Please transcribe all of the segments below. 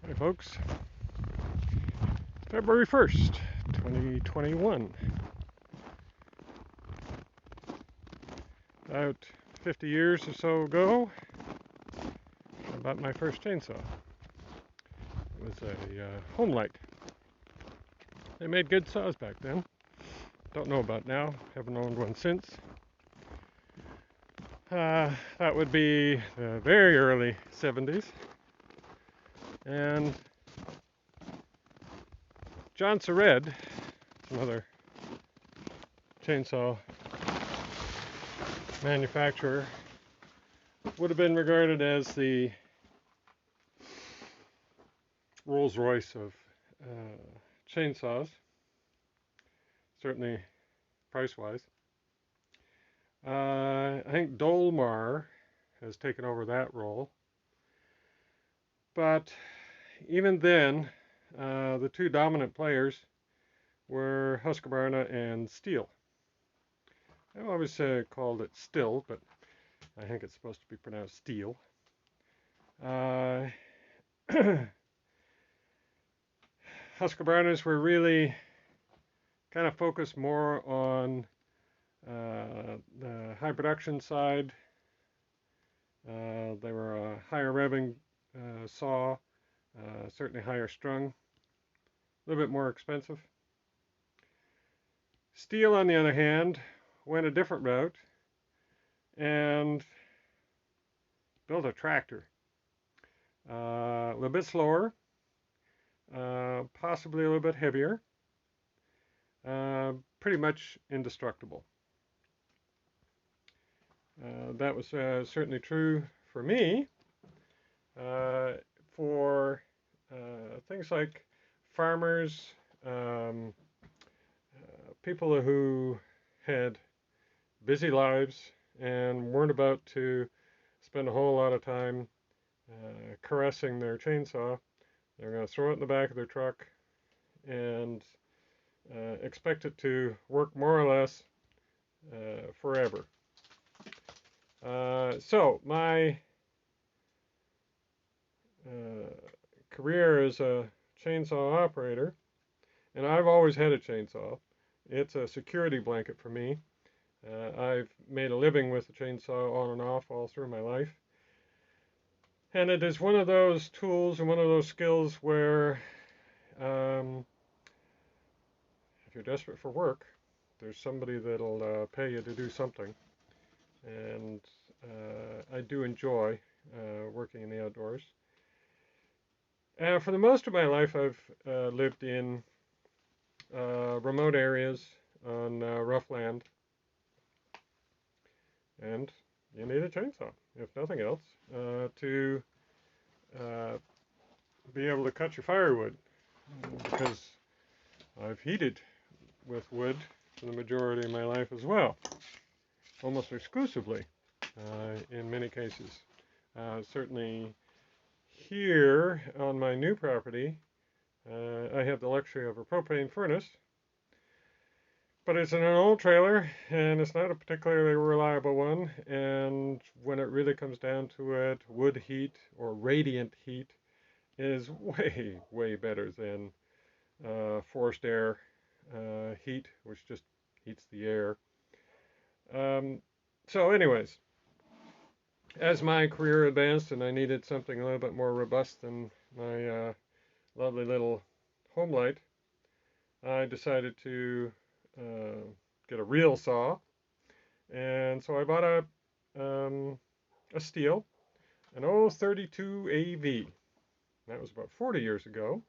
Hi folks, February 1st, 2021. About 50 years or so ago, I bought my first chainsaw. It was a home light. They made good saws back then. Don't know about now, haven't owned one since. That would be the very early 70s. And John Sered, another chainsaw manufacturer, would have been regarded as the Rolls Royce of chainsaws, certainly price-wise. I think Dolmar has taken over that role, but even then, the two dominant players were Husqvarna and Stihl. I've always called it Still, but I think it's supposed to be pronounced Steel. Uh, Husqvarnas were really kind of focused more on the high production side. They were a higher revving saw, certainly higher strung, a little bit more expensive. Stihl, on the other hand, went a different route and built a tractor. A little bit slower, possibly a little bit heavier, pretty much indestructible. That was certainly true for me. For things like farmers, um, people who had busy lives and weren't about to spend a whole lot of time caressing their chainsaw, they're going to throw it in the back of their truck and expect it to work more or less forever. So my career as a chainsaw operator, and I've always had a chainsaw. It's a security blanket for me. I've made a living with the chainsaw on and off all through my life. And it is one of those tools and one of those skills where if you're desperate for work, there's somebody that'll pay you to do something. And I do enjoy working in the outdoors. For the most of my life, I've lived in remote areas on rough land, and you need a chainsaw, if nothing else, to be able to cut your firewood, because I've heated with wood for the majority of my life as well, almost exclusively in many cases. Certainly here on my new property, I have the luxury of a propane furnace, but it's in an old trailer and it's not a particularly reliable one, and when it really comes down to it, wood heat or radiant heat is way, way better than forced air heat, which just heats the air. So anyways, as my career advanced and I needed something a little bit more robust than my lovely little home light, I decided to get a real saw, and so I bought a Stihl, an 032 AV. That was about 40 years ago,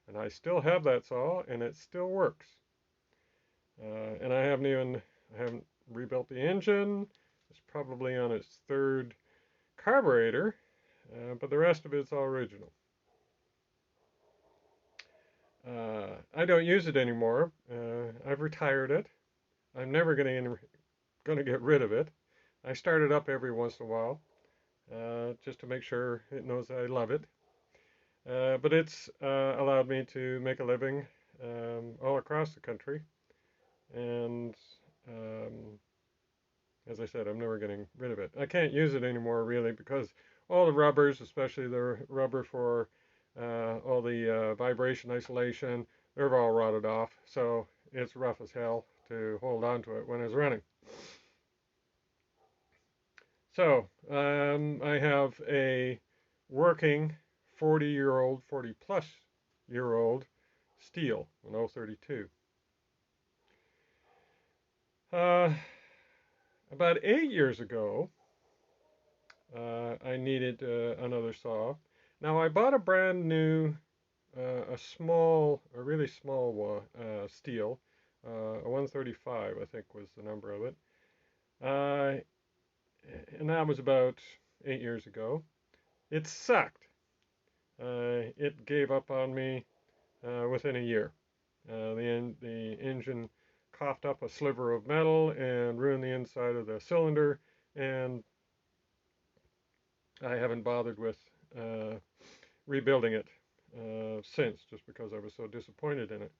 and I still have that saw, and it still works. And I haven't rebuilt the engine. It's probably on its third carburetor, but the rest of it's all original. I don't use it anymore. I've retired it. I'm never going to get rid of it. I start it up every once in a while, just to make sure it knows I love it. But it's allowed me to make a living all across the country. And as I said, I'm never getting rid of it. I can't use it anymore, really, because all the rubbers, especially the rubber for all the vibration isolation, they're all rotted off, so it's rough as hell to hold on to it when it's running. So I have a working 40-year-old, 40 plus year old Steel, an 032. About 8 years ago, I needed another saw. Now I bought a brand new, a really small one, Steel, a 135, I think was the number of it. And that was about 8 years ago. It sucked. It gave up on me within a year. The engine coughed up a sliver of metal and ruined the inside of the cylinder, and I haven't bothered with rebuilding it since, just because I was so disappointed in it.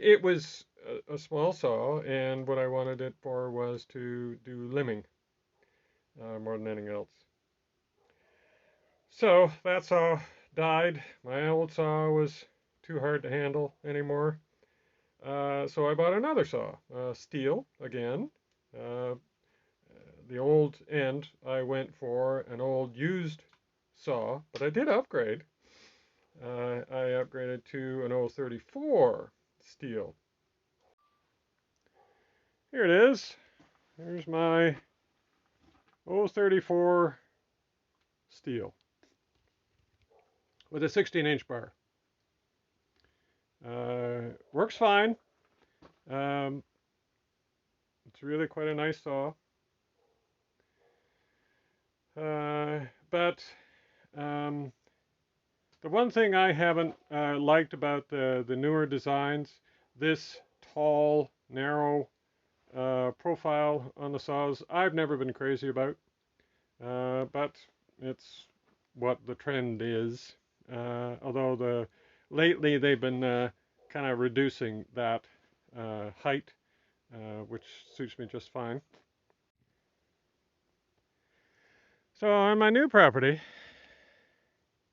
It was a small saw, and what I wanted it for was to do limbing more than anything else. So that saw died. My old saw was too hard to handle anymore. So I bought another saw, Steel again. Uh, the old end, I went for an old used saw, but I did upgrade. I upgraded to an 034 Steel. Here it is. Here's my 034 Steel with a 16-inch bar. Works fine. It's really quite a nice saw. But the one thing I haven't liked about the newer designs, this tall, narrow profile on the saws, I've never been crazy about. But it's what the trend is. Although lately they've been kind of reducing that height, which suits me just fine. So on my new property,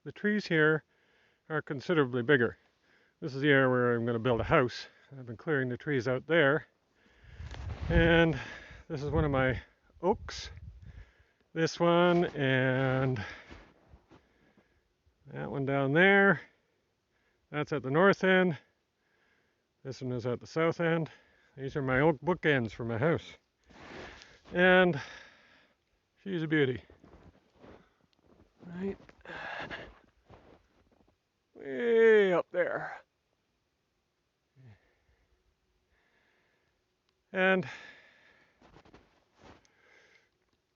the trees here are considerably bigger. This is the area where I'm going to build a house. I've been clearing the trees out there. And this is one of my oaks. This one and that one down there. That's at the north end. This one is at the south end. These are my oak bookends for my house. And she's a beauty. Right way up there. And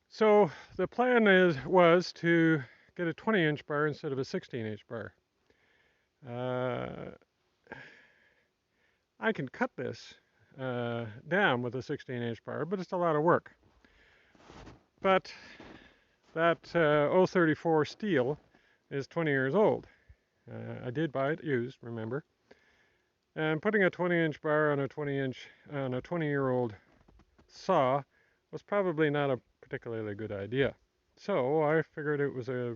so the plan was to get a 20-inch bar instead of a 16-inch bar. I can cut this down with a 16-inch bar, but it's a lot of work. But that 034 Steel is 20 years old. I did buy it used, remember. And putting a 20-inch bar on a 20-year-old saw was probably not a particularly good idea. So I figured it was a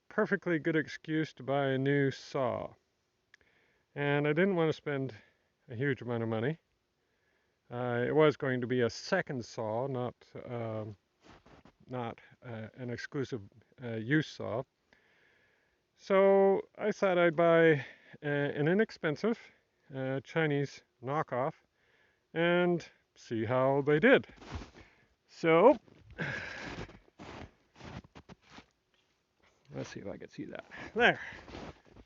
perfectly good excuse to buy a new saw. And I didn't want to spend a huge amount of money. It was going to be a second saw, not an exclusive use saw. So I thought I'd buy an inexpensive Chinese knockoff and see how they did. So let's see if I can see that.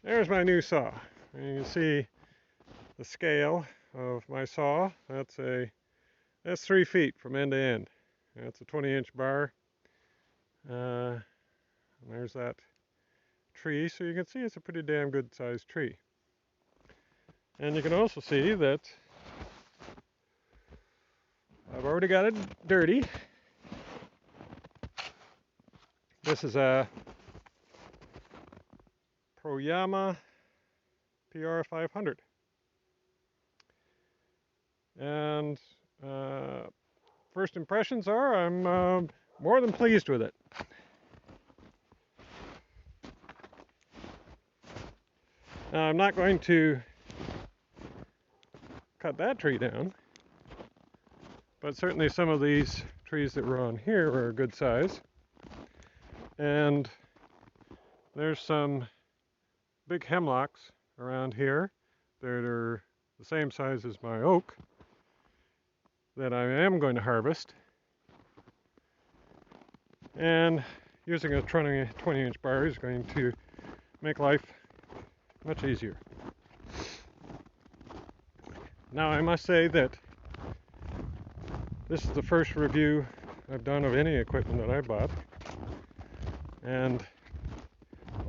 There's my new saw. And you can see the scale of my saw. That's 3 feet from end to end. That's a 20-inch bar. And there's that tree, so you can see it's a pretty damn good sized tree. And you can also see that I've already got it dirty. This is a Proyama PR500. And first impressions are I'm more than pleased with it. Now, I'm not going to cut that tree down, but certainly some of these trees that were on here are a good size. And there's some big hemlocks around here that are the same size as my oak that I am going to harvest. And using a 20-inch bar is going to make life much easier. Now, I must say that this is the first review I've done of any equipment that I bought, and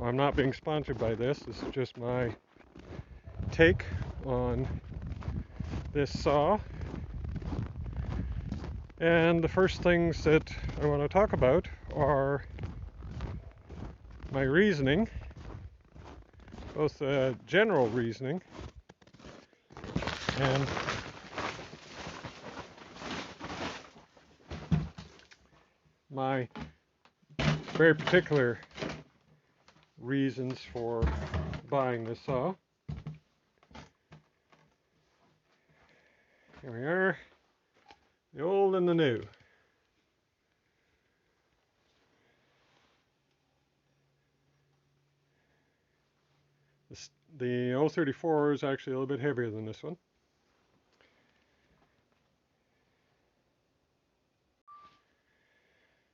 I'm not being sponsored by this. This is just my take on this saw. And the first things that I want to talk about are my reasoning, both general reasoning and my very particular reasons for buying this saw. Here we are, the old and the new. The 034 is actually a little bit heavier than this one.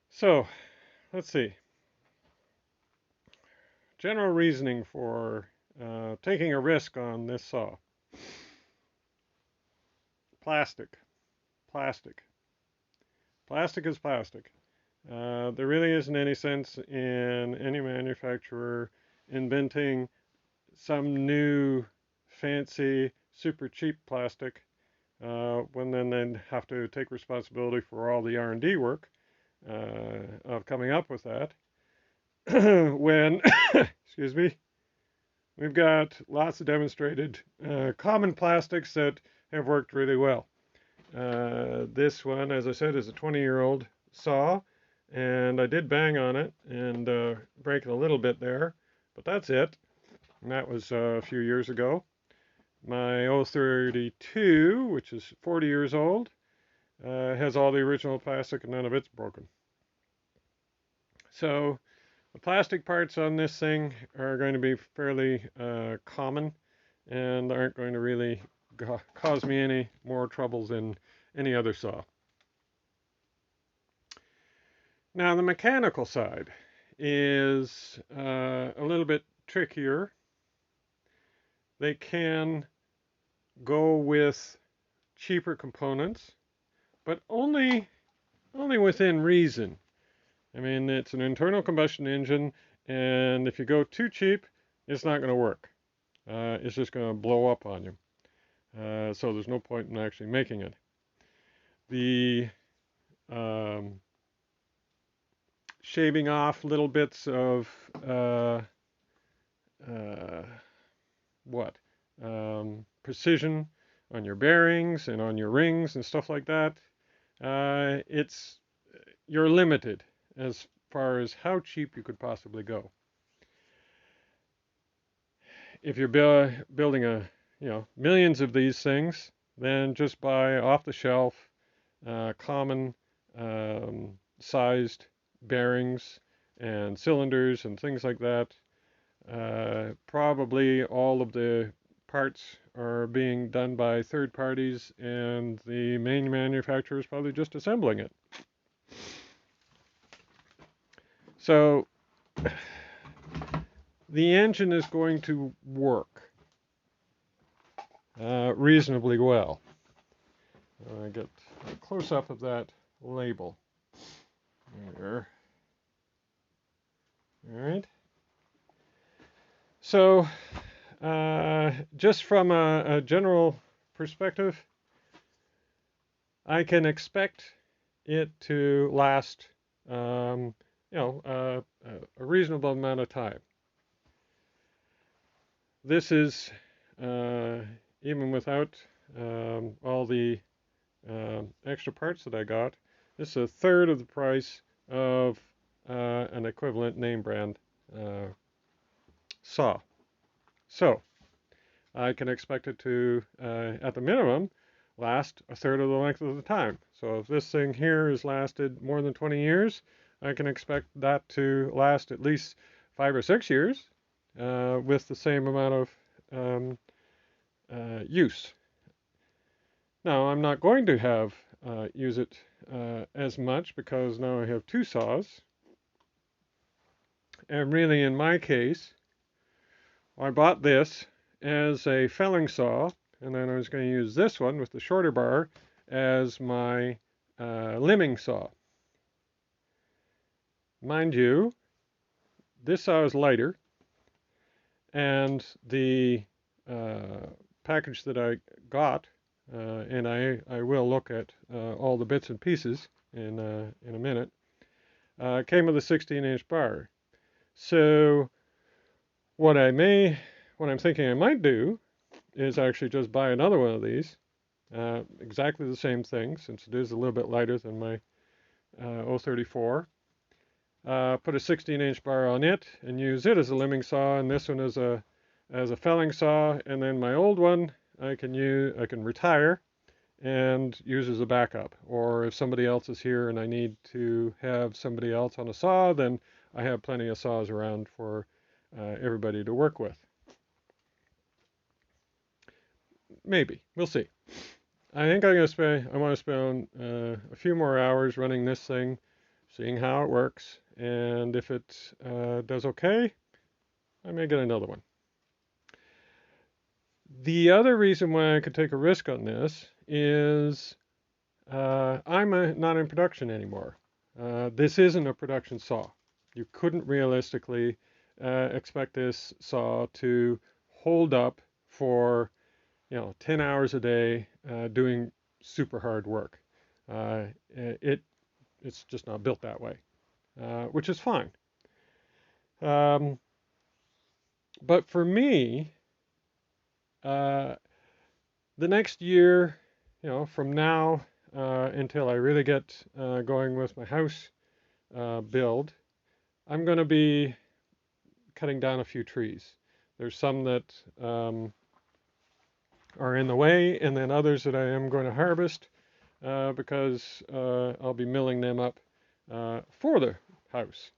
So, let's see. General reasoning for taking a risk on this saw. Plastic. Plastic. Plastic is plastic. There really isn't any sense in any manufacturer inventing some new fancy super cheap plastic when then they'd have to take responsibility for all the R&D work of coming up with that when excuse me, we've got lots of demonstrated common plastics that have worked really well. This one, as I said, is a 20-year-old saw, and I did bang on it and break it a little bit there, but that's it. And that was a few years ago. My 032, which is 40 years old, has all the original plastic and none of it's broken. So the plastic parts on this thing are going to be fairly common and aren't going to really cause me any more trouble than any other saw. Now the mechanical side is a little bit trickier. They can go with cheaper components, but only within reason. I mean, it's an internal combustion engine, and if you go too cheap, it's not going to work. It's just going to blow up on you. So there's no point in actually making it. The shaving off little bits of precision on your bearings and on your rings and stuff like that, you're limited as far as how cheap you could possibly go. If you're building millions of these things, then just buy off-the-shelf, common sized bearings and cylinders and things like that. Probably all of the parts are being done by third parties, and the main manufacturer is probably just assembling it. So the engine is going to work reasonably well. I get a close-up of that label. There. All right. So just from a general perspective, I can expect it to last a reasonable amount of time. This is even without all the extra parts that I got. This is a third of the price of an equivalent name brand saw. So I can expect it to, at the minimum, last a third of the length of the time. So if this thing here has lasted more than 20 years, I can expect that to last at least 5 or 6 years with the same amount of use. Now I'm not going to use it as much because now I have two saws. And really, in my case, I bought this as a felling saw, and then I was going to use this one with the shorter bar as my limbing saw. Mind you, this saw is lighter, and the package that I got, and I will look at all the bits and pieces in a minute, came with a 16-inch bar. So what I'm thinking I might do is actually just buy another one of these, exactly the same thing, since it is a little bit lighter than my 034. Put a 16-inch bar on it and use it as a limbing saw, and this one as a felling saw, and then my old one I can retire and use as a backup. Or if somebody else is here and I need to have somebody else on a saw, then I have plenty of saws around for everybody to work with. Maybe. We'll see. I think I want to spend a few more hours running this thing, seeing how it works, and if it does okay, I may get another one. The other reason why I could take a risk on this is I'm not in production anymore. This isn't a production saw. You couldn't realistically expect this saw to hold up for 10 hours a day doing super hard work. It's just not built that way, which is fine. But for me, the next year, from now until I really get going with my house build, I'm going to be cutting down a few trees. There's some that are in the way, and then others that I am going to harvest because I'll be milling them up for the house.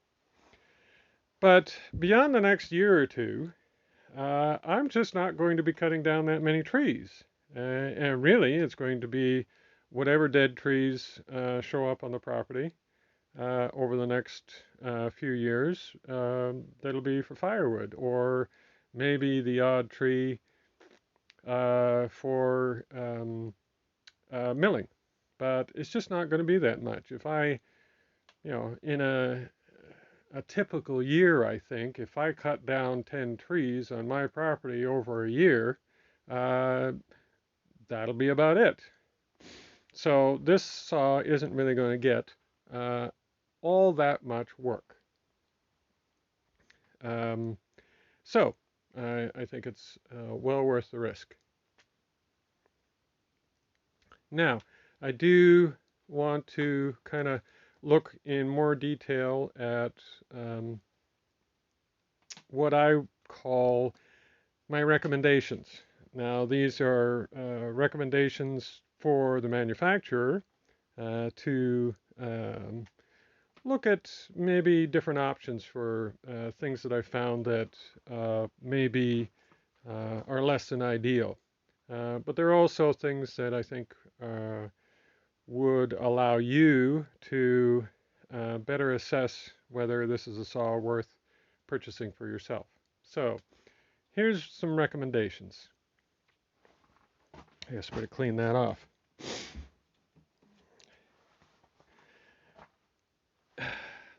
But beyond the next year or two, I'm just not going to be cutting down that many trees. And really, it's going to be whatever dead trees show up on the property over the next few years. That'll be for firewood, or maybe the odd tree for milling. But it's just not going to be that much. If I, in a typical year, I think, if I cut down 10 trees on my property over a year, that'll be about it. So this saw isn't really going to get all that much work. So I think it's well worth the risk. Now, I do want to kind of look in more detail at what I call my recommendations. Now, these are recommendations for the manufacturer to look at maybe different options for things that I found that maybe are less than ideal. But there are also things that I think would allow you to better assess whether this is a saw worth purchasing for yourself. So here's some recommendations. I guess better clean that off.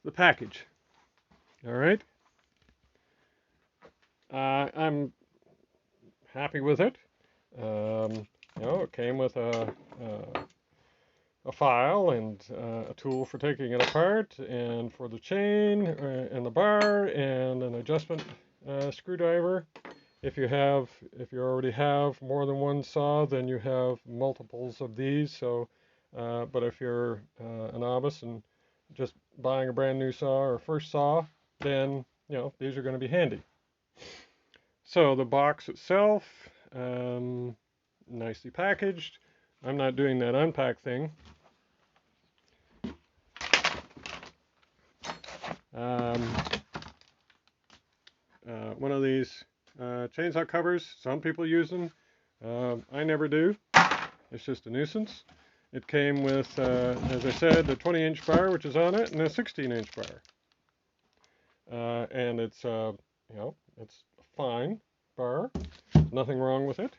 The package. All right. I'm happy with it. It came with a file and a tool for taking it apart, and for the chain and the bar, and an adjustment screwdriver. If you already have more than one saw, then you have multiples of these. So, but if you're a novice and just buying a brand new saw or first saw, then these are going to be handy. So the box itself nicely packaged. I'm not doing that unpack thing. One of these chainsaw covers, some people use them. I never do. It's just a nuisance. It came with, as I said, the 20-inch bar, which is on it, and a 16-inch bar. And it's, it's a fine bar. Nothing wrong with it.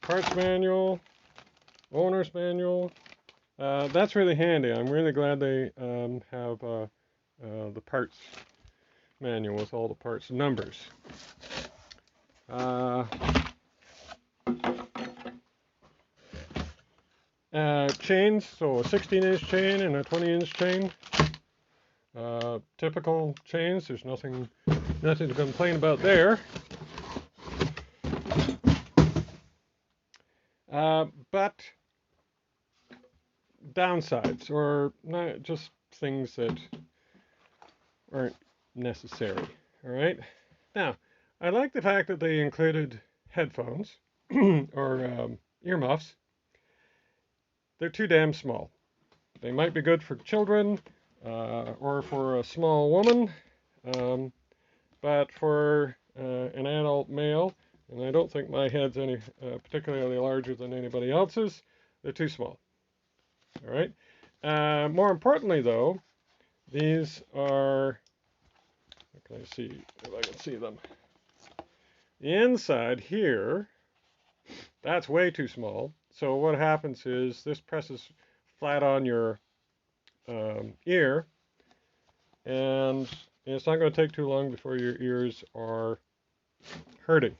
Parts manual, owner's manual. That's really handy. I'm really glad they have the parts manual with all the parts and numbers. Chains, so a 16-inch chain and a 20-inch chain. Typical chains, there's nothing to complain about there. But downsides, or not just things that aren't necessary. All right. Now, I like the fact that they included headphones or earmuffs. They're too damn small. They might be good for children or for a small woman, but for an adult male, and I don't think my head's any particularly larger than anybody else's, they're too small. All right. More importantly, though, these are. Can I see if I can see them? The inside here, that's way too small. So what happens is this presses flat on your ear, and it's not going to take too long before your ears are hurting.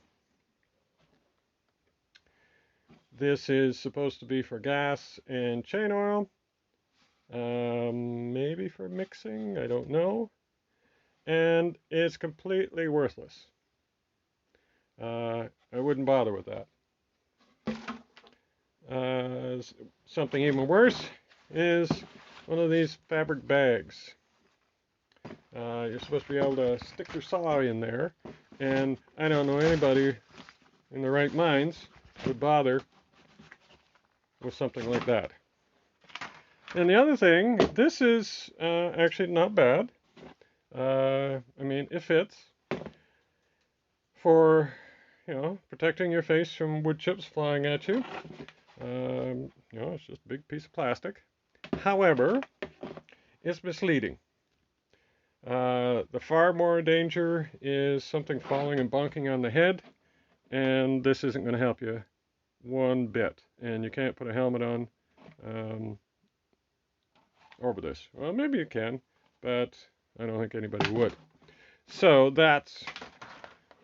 This is supposed to be for gas and chain oil, maybe for mixing, I don't know. And it's completely worthless. I wouldn't bother with that. Something even worse is one of these fabric bags. You're supposed to be able to stick your saw in there, and I don't know anybody in their right minds would bother with something like that. And the other thing, this is actually not bad. I mean, it fits for, protecting your face from wood chips flying at you. It's just a big piece of plastic. However, it's misleading. The far more danger is something falling and bonking on the head, and this isn't going to help you one bit. And you can't put a helmet on over this. Well, maybe you can, but I don't think anybody would. So that's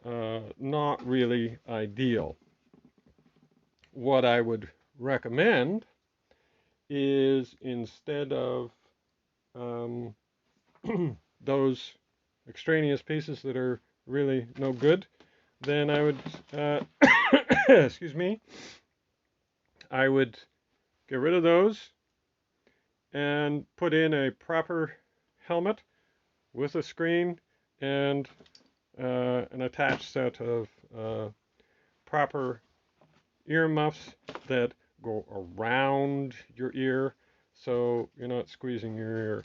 not really ideal. What I would recommend is, instead of those extraneous pieces that are really no good, then I would, excuse me, I would get rid of those and put in a proper helmet with a screen and an attached set of proper earmuffs that go around your ear, so you're not squeezing your ear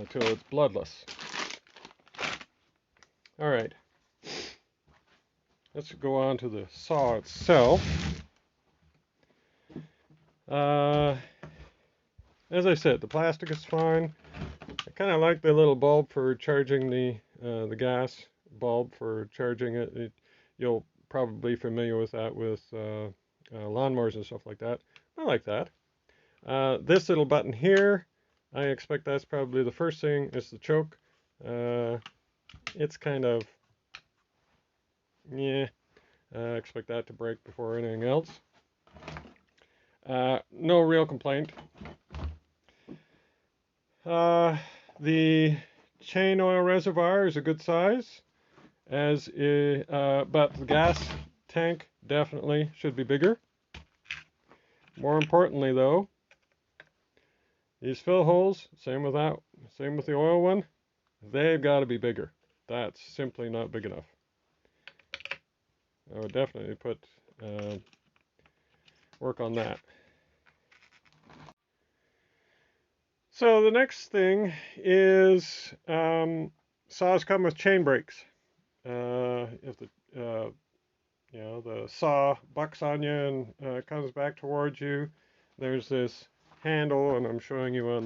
till it's bloodless. All right, let's go on to the saw itself. As I said, the plastic is fine. I kind of like the little bulb for charging the gas bulb for charging it. You'll probably be familiar with that with lawnmowers and stuff like that. I like that. This little button here, I expect that's probably the first thing. It's the choke. It's kind of, yeah, I expect that to break before anything else. No real complaint. The chain oil reservoir is a good size, but the gas tank definitely should be bigger. More importantly, though, these fill holes, same with the oil one, they've got to be bigger. That's simply not big enough. I would definitely work on that. So the next thing is saws come with chain brakes. If the the saw bucks on you and comes back towards you, there's this handle, and I'm showing you on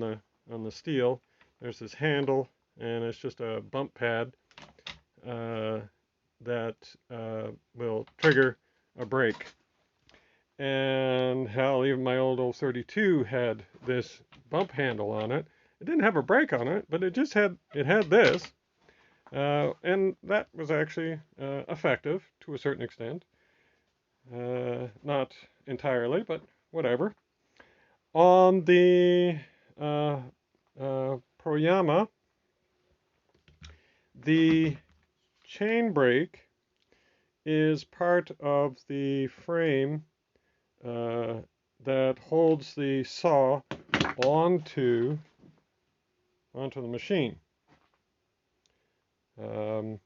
the steel. There's this handle, and it's just a bump pad uh, that will trigger a brake. And hell, even my old 32 had this bump handle on it. It didn't have a brake on it, but it had this, and that was actually effective to a certain extent. Not entirely, but whatever. On the uh, Proyama, the chain brake is part of the frame uh, that holds the saw onto the machine. Um,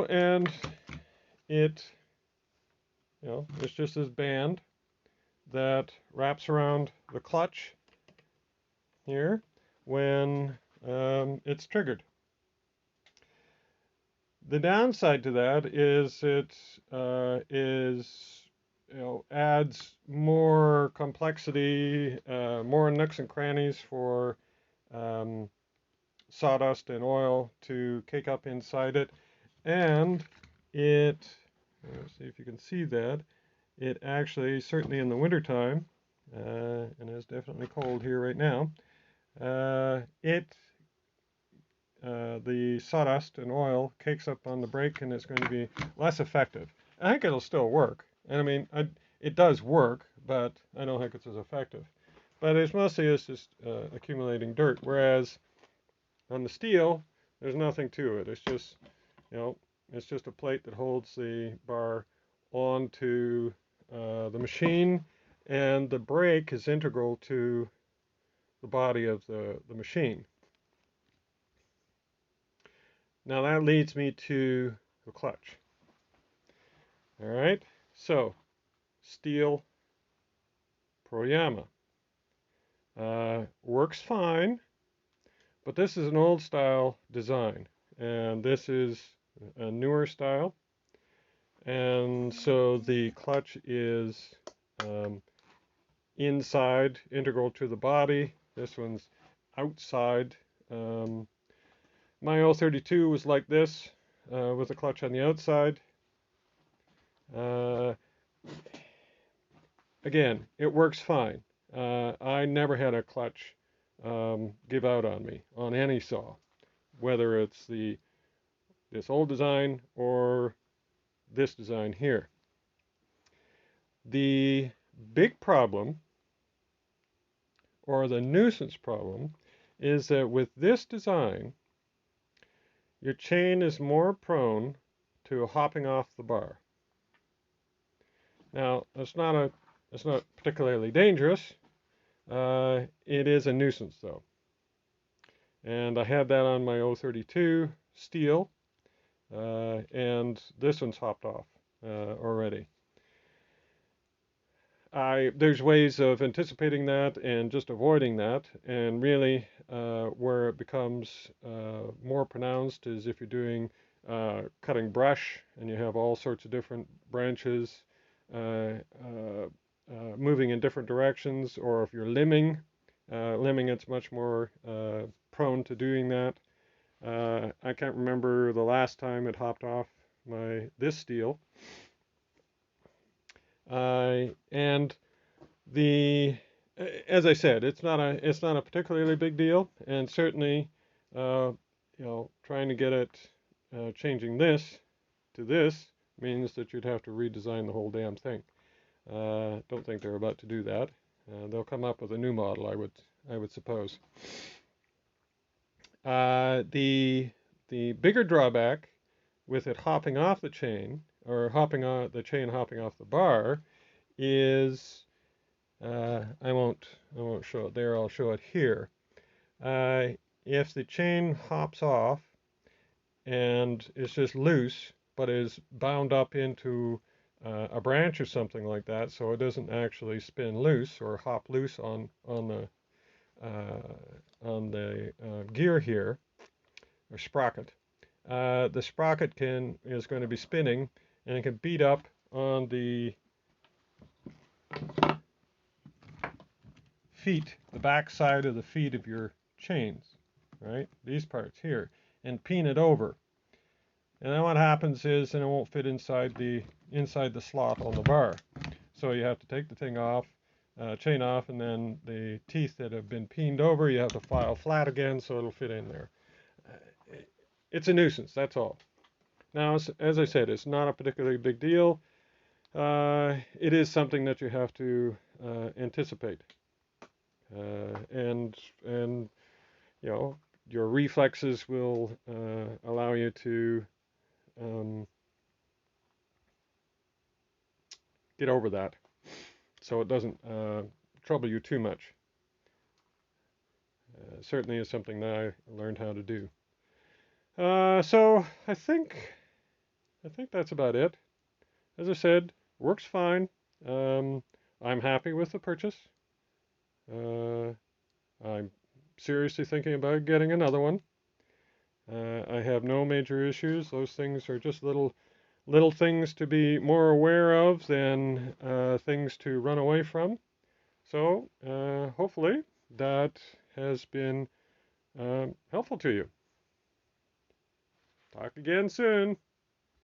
and it's just this band that wraps around the clutch here when it's triggered. The downside to that is it adds more complexity, more nooks and crannies for um, sawdust and oil to cake up inside it, and let's see if you can see that, it actually, certainly in the wintertime, and it's definitely cold here right now, the sawdust and oil cakes up on the brake, and it's going to be less effective. I think it'll still work. And I mean, it does work, but I don't think it's as effective. But it's just accumulating dirt. Whereas on the steel, there's nothing to it. It's just a plate that holds the bar onto the machine, and the brake is integral to the body of the machine. Now that leads me to the clutch. All right, so steel Proyama works fine, but this is an old style design, and this is a newer style, and so the clutch is inside, integral to the body. This one's outside. My 032 was like this, with the clutch on the outside. Again, it works fine. I never had a clutch give out on me on any saw, whether it's this old design or this design here. The big problem, or the nuisance problem, is that with this design, your chain is more prone to hopping off the bar. Now, it's not particularly dangerous. It is a nuisance, though. And I had that on my 032 steel, and this one's hopped off already. There's ways of anticipating that and just avoiding that, and really where it becomes more pronounced is if you're doing cutting brush and you have all sorts of different branches moving in different directions, or if you're limbing, it's much more prone to doing that. I can't remember the last time it hopped off this steel. And as I said, it's not a particularly big deal, and certainly, trying to get it changing this to this means that you'd have to redesign the whole damn thing. Don't think they're about to do that. They'll come up with a new model, I would suppose. The bigger drawback with it hopping off the chain, or the chain hopping off the bar, is I won't show it there. I'll show it here. If the chain hops off, and it's just loose, but is bound up into a branch or something like that, so it doesn't actually spin loose or hop loose on the gear here, or sprocket. The sprocket is going to be spinning, and it can beat up on the feet, the back side of the feet of your chains, right? These parts here, and peen it over. And then what happens is, and it won't fit inside the slot on the bar. So you have to take the thing off, chain off, and then the teeth that have been peened over, you have to file flat again so it'll fit in there. It's a nuisance, that's all. Now, as I said, it's not a particularly big deal. It is something that you have to anticipate, and you know, your reflexes will allow you to get over that, so it doesn't trouble you too much. Certainly is something that I learned how to do. So I think that's about it. As I said, works fine. I'm happy with the purchase. I'm seriously thinking about getting another one. I have no major issues. Those things are just little things to be more aware of than things to run away from. So hopefully that has been helpful to you. Talk again soon.